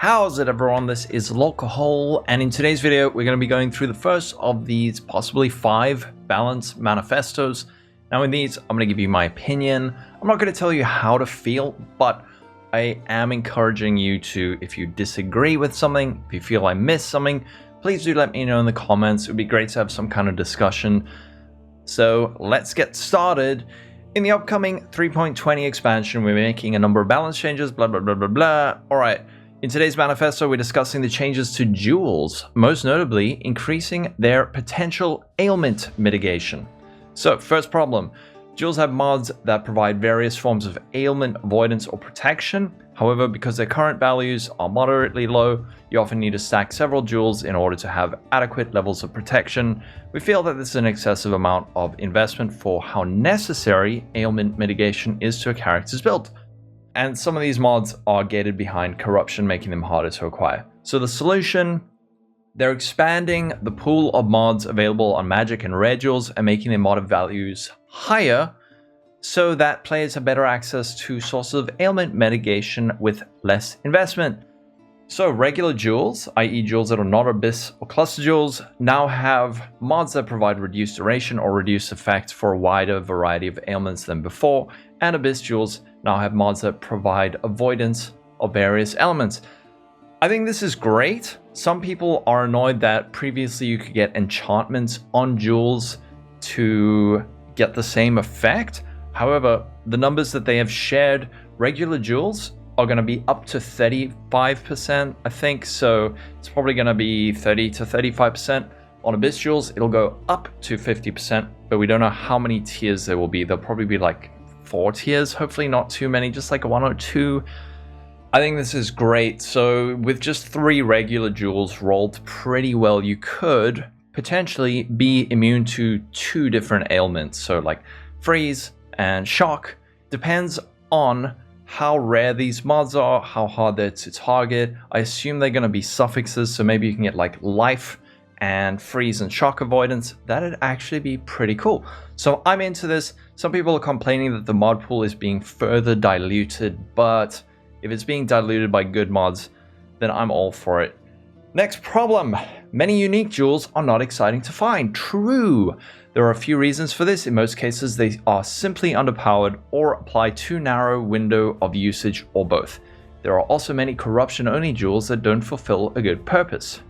How's it everyone, this is Lolcohol, and in today's video we're going to be going through the first of these possibly 5 balance manifestos. Now in these I'm going to give you my opinion. I'm not going to tell you how to feel, but I am encouraging you to, if you disagree with something, if you feel I missed something, please do let me know in the comments. It would be great to have some kind of discussion. So let's get started. In the upcoming 3.20 expansion we're making a number of balance changes, blah blah blah blah blah. Alright. In today's manifesto, we're discussing the changes to jewels, most notably increasing their potential ailment mitigation. So, first problem, jewels have mods that provide various forms of ailment avoidance or protection. However, because their current values are moderately low, you often need to stack several jewels in order to have adequate levels of protection. We feel that this is an excessive amount of investment for how necessary ailment mitigation is to a character's build. And some of these mods are gated behind corruption, making them harder to acquire. So the solution, they're expanding the pool of mods available on magic and rare jewels and making their modded values higher so that players have better access to sources of ailment mitigation with less investment. So regular jewels, i.e. jewels that are not abyss or cluster jewels, now have mods that provide reduced duration or reduced effect for a wider variety of ailments than before, and abyss jewels now have mods that provide avoidance of various elements. I think this is great. Some people are annoyed that previously you could get enchantments on jewels to get the same effect. However, the numbers that they have shared, regular jewels are going to be up to 35%, I think. So it's probably going to be 30 to 35%. On abyss jewels, it'll go up to 50%, but we don't know how many tiers there will be. There'll probably be like 4 tiers, hopefully not too many, just like 1 or 2. I think this is great. So with just 3 regular jewels rolled pretty well, you could potentially be immune to 2 different ailments. So like freeze and shock. Depends on how rare these mods are, how hard they're to target. I assume they're going to be suffixes, so maybe you can get like life and freeze and shock avoidance. That'd actually be pretty cool. So I'm into this. Some people are complaining that the mod pool is being further diluted, but if it's being diluted by good mods, then I'm all for it. Next problem, many unique jewels are not exciting to find. True. There are a few reasons for this. In most cases, they are simply underpowered or apply too narrow window of usage or both. There are also many corruption-only jewels that don't fulfill a good purpose.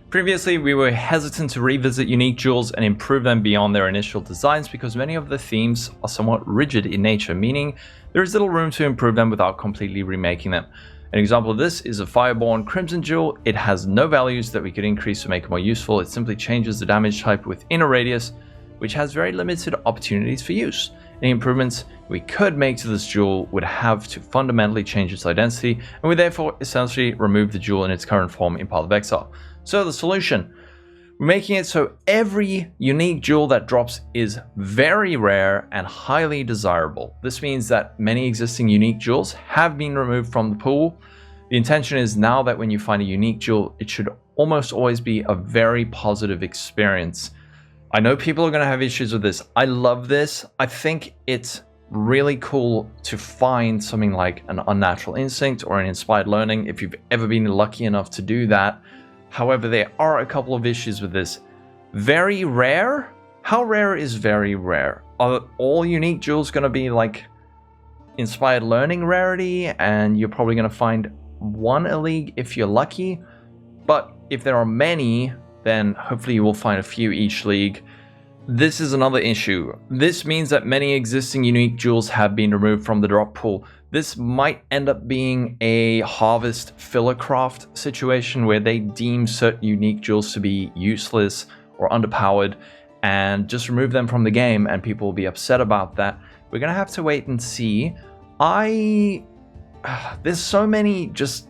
Previously, we were hesitant to revisit unique jewels and improve them beyond their initial designs because many of the themes are somewhat rigid in nature, meaning there is little room to improve them without completely remaking them. An example of this is a Fireborn Crimson Jewel. It has no values that we could increase to make it more useful. It simply changes the damage type within a radius, which has very limited opportunities for use. Any improvements we could make to this jewel would have to fundamentally change its identity, and would therefore essentially remove the jewel in its current form in Path of Exile. So the solution, we're making it so every unique jewel that drops is very rare and highly desirable. This means that many existing unique jewels have been removed from the pool. The intention is now that when you find a unique jewel, it should almost always be a very positive experience. I know people are going to have issues with this. I love this. I think it's really cool to find something like an Unnatural Instinct or an Inspired Learning if you've ever been lucky enough to do that. However, there are a couple of issues with this. Very rare? How rare is very rare? Are all unique jewels going to be like Inspired Learning rarity, and you're probably going to find 1 a league if you're lucky? But if there are many, then hopefully you will find a few each league. This is another issue. This means that many existing unique jewels have been removed from the drop pool. This might end up being a harvest filler craft situation where they deem certain unique jewels to be useless or underpowered and just remove them from the game, and people will be upset about that. We're gonna have to wait and see. There's so many just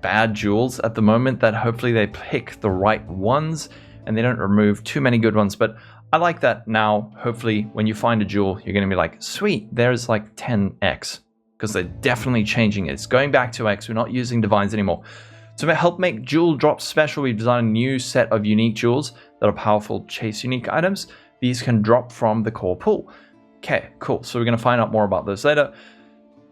bad jewels at the moment that hopefully they pick the right ones and they don't remove too many good ones. But I like that now. Hopefully when you find a jewel, you're going to be like, sweet, there's like 10x, because they're definitely changing it. It's going back to X. We're not using divines anymore. To help make jewel drops special, we've designed a new set of unique jewels that are powerful chase unique items. These can drop from the core pool. Okay, cool. So we're going to find out more about those later.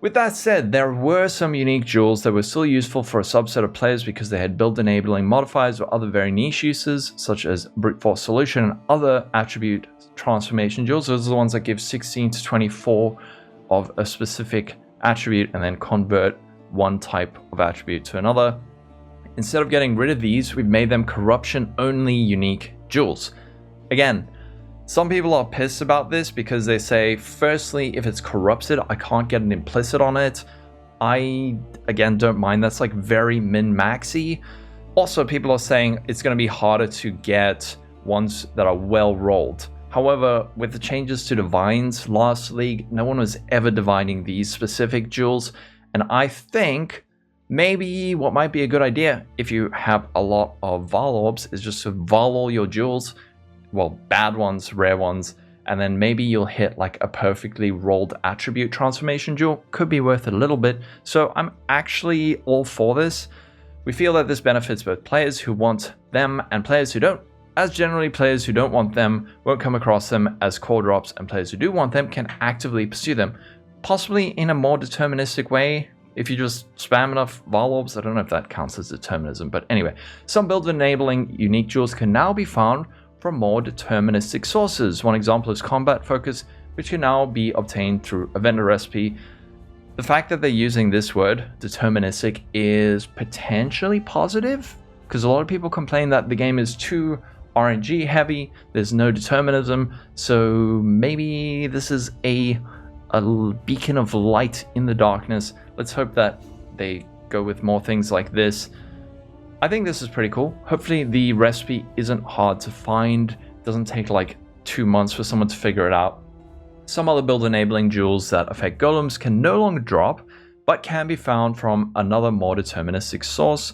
With that said, there were some unique jewels that were still useful for a subset of players because they had build enabling modifiers or other very niche uses, such as brute force solution and other attribute transformation jewels. Those are the ones that give 16 to 24 of a specific attribute and then convert one type of attribute to another. Instead of getting rid of these, we've made them corruption only unique jewels. Again, some people are pissed about this because they say, firstly, if it's corrupted, I can't get an implicit on it. I, again, don't mind. That's like very min-maxy. Also, people are saying it's going to be harder to get ones that are well rolled. However, with the changes to divines last league, no one was ever divining these specific jewels. And I think maybe what might be a good idea if you have a lot of Val orbs is just to Val all your jewels. Well, bad ones, rare ones, and then maybe you'll hit like a perfectly rolled attribute transformation jewel. Could be worth a little bit. So I'm actually all for this. We feel that this benefits both players who want them and players who don't, as generally players who don't want them won't come across them as core drops, and players who do want them can actively pursue them, possibly in a more deterministic way. If you just spam enough Val orbs, I don't know if that counts as determinism, but anyway, some build enabling unique jewels can now be found from more deterministic sources. One example is combat focus, which can now be obtained through a vendor recipe. The fact that they're using this word, deterministic, is potentially positive, because a lot of people complain that the game is too RNG heavy, there's no determinism, so maybe this is a beacon of light in the darkness. Let's hope that they go with more things like this. I think this is pretty cool. Hopefully the recipe isn't hard to find. It doesn't take like 2 months for someone to figure it out. Some other build enabling jewels that affect golems can no longer drop, but can be found from another more deterministic source.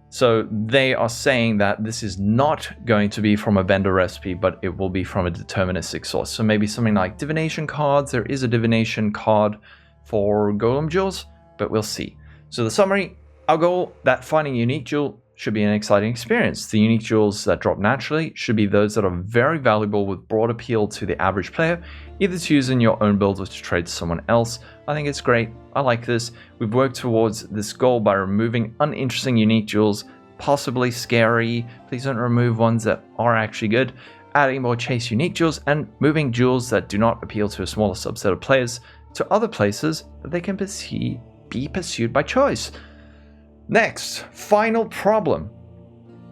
So they are saying that this is not going to be from a vendor recipe, but it will be from a deterministic source. So maybe something like divination cards. There is a divination card for golem jewels, but we'll see. So the summary, our goal, that finding a unique jewel should be an exciting experience. The unique jewels that drop naturally should be those that are very valuable with broad appeal to the average player, either to use in your own build or to trade to someone else. I think it's great. I like this. We've worked towards this goal by removing uninteresting unique jewels, possibly scary. Please don't remove ones that are actually good. Adding more chase unique jewels and moving jewels that do not appeal to a smaller subset of players to other places that they can be pursued by choice. Next, final problem.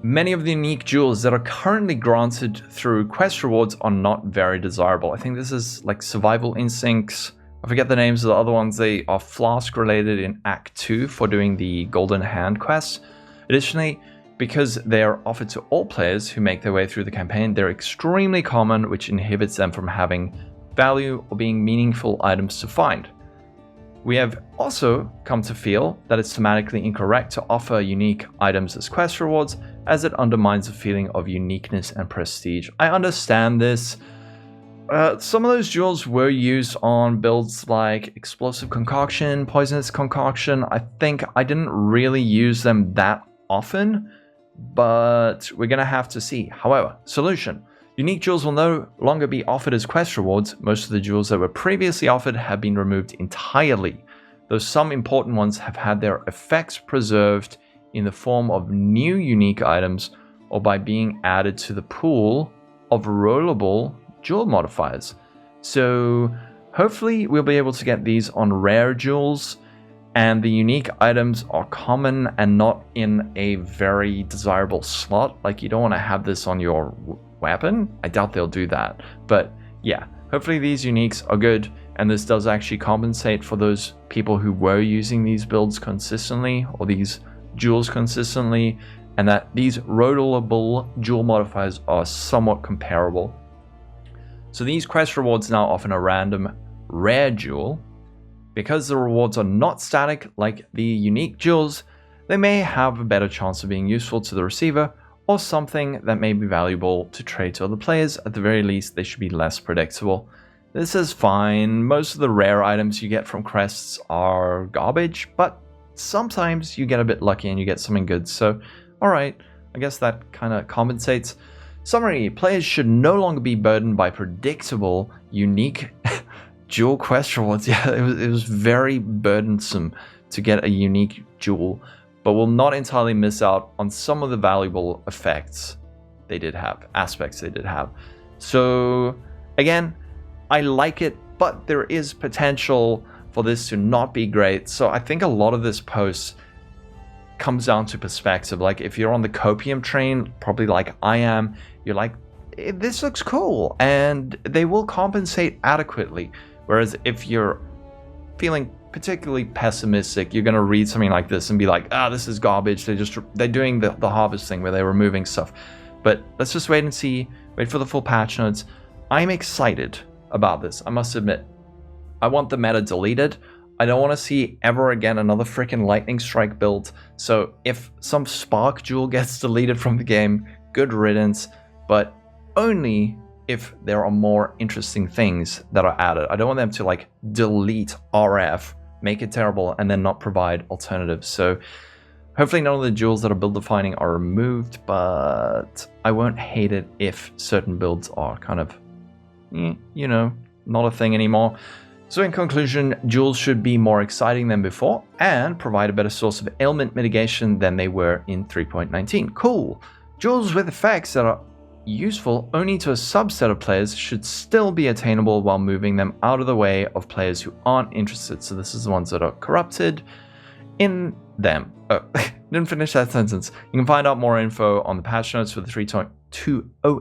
Many of the unique jewels that are currently granted through quest rewards are not very desirable. I think this is like Survival Instincts. I forget the names of the other ones. They are flask related in Act 2 for doing the Golden Hand quest. Additionally, because they are offered to all players who make their way through the campaign, they're extremely common, which inhibits them from having value or being meaningful items to find. We have also come to feel that it's thematically incorrect to offer unique items as quest rewards, as it undermines the feeling of uniqueness and prestige. I understand this. Some of those jewels were used on builds like Explosive Concoction, Poisonous Concoction. I think I didn't really use them that often, but we're going to have to see. However, solution. Unique jewels will no longer be offered as quest rewards. Most of the jewels that were previously offered have been removed entirely, though some important ones have had their effects preserved in the form of new unique items or by being added to the pool of rollable jewel modifiers. So hopefully we'll be able to get these on rare jewels, and the unique items are common and not in a very desirable slot. Like, you don't want to have this on your weapon. I doubt they'll do that, but yeah, hopefully these uniques are good, and this does actually compensate for those people who were using these builds consistently or these jewels consistently, and that these rollable jewel modifiers are somewhat comparable. So these quest rewards now offer a random rare jewel. Because the rewards are not static like the unique jewels, they may have a better chance of being useful to the receiver, or something that may be valuable to trade to other players. At the very least, they should be less predictable. This is fine. Most of the rare items you get from quests are garbage, but sometimes you get a bit lucky and you get something good. So, alright, I guess that kind of compensates. Summary, players should no longer be burdened by predictable, unique Jewel quest rewards. Yeah, it was very burdensome to get a unique jewel, but we'll not entirely miss out on some of the valuable effects they did have, aspects they did have. So again, I like it, but there is potential for this to not be great. So I think a lot of this post comes down to perspective. Like if you're on the copium train, probably like I am, you're like, this looks cool, and they will compensate adequately. Whereas if you're feeling particularly pessimistic, you're going to read something like this and be like, this is garbage. They're doing the harvest thing where they're removing stuff. But let's just wait and see, wait for the full patch notes. I'm excited about this, I must admit. I want the meta deleted. I don't want to see ever again another freaking lightning strike build. So if some spark jewel gets deleted from the game, good riddance, but only if there are more interesting things that are added. I don't want them to like delete RF, make it terrible, and then not provide alternatives. So hopefully none of the jewels that are build defining are removed, but I won't hate it if certain builds are kind of, you know, not a thing anymore. So in conclusion, jewels should be more exciting than before and provide a better source of ailment mitigation than they were in 3.19. Cool. Jewels with effects that are useful only to a subset of players should still be attainable while moving them out of the way of players who aren't interested. So this is the ones that are corrupted in them. Oh, didn't finish that sentence. You can find out more info on the patch notes for the 3.20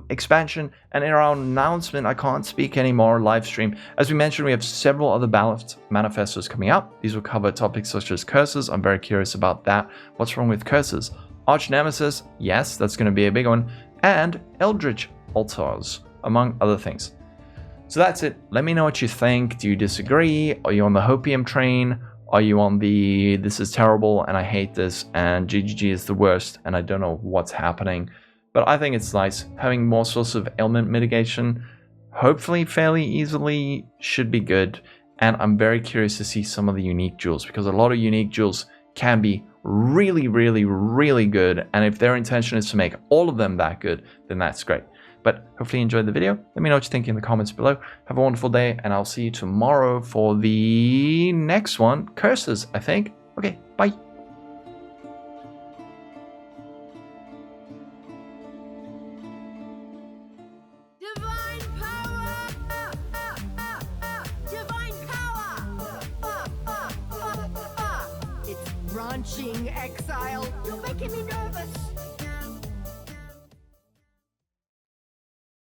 expansion, and in our announcement, I can't speak anymore, live stream. As we mentioned, we have several other balanced manifestos coming out. These will cover topics such as curses. I'm very curious about that. What's wrong with curses? Arch Nemesis, yes, that's going to be a big one, and Eldritch Altars, among other things. So that's it. Let me know what you think. Do you disagree? Are you on the hopium train? Are you on the this is terrible and I hate this and GGG is the worst and I don't know what's happening? But I think it's nice having more sorts of ailment mitigation. Hopefully fairly easily should be good. And I'm very curious to see some of the unique jewels, because a lot of unique jewels can be really, really, really good. And if their intention is to make all of them that good, then that's great. But hopefully you enjoyed the video. Let me know what you think in the comments below. Have a wonderful day, and I'll see you tomorrow for the next one. Curses, I think. Okay, bye. Divine power! Divine power! It's launching, Exile. You're making me nervous.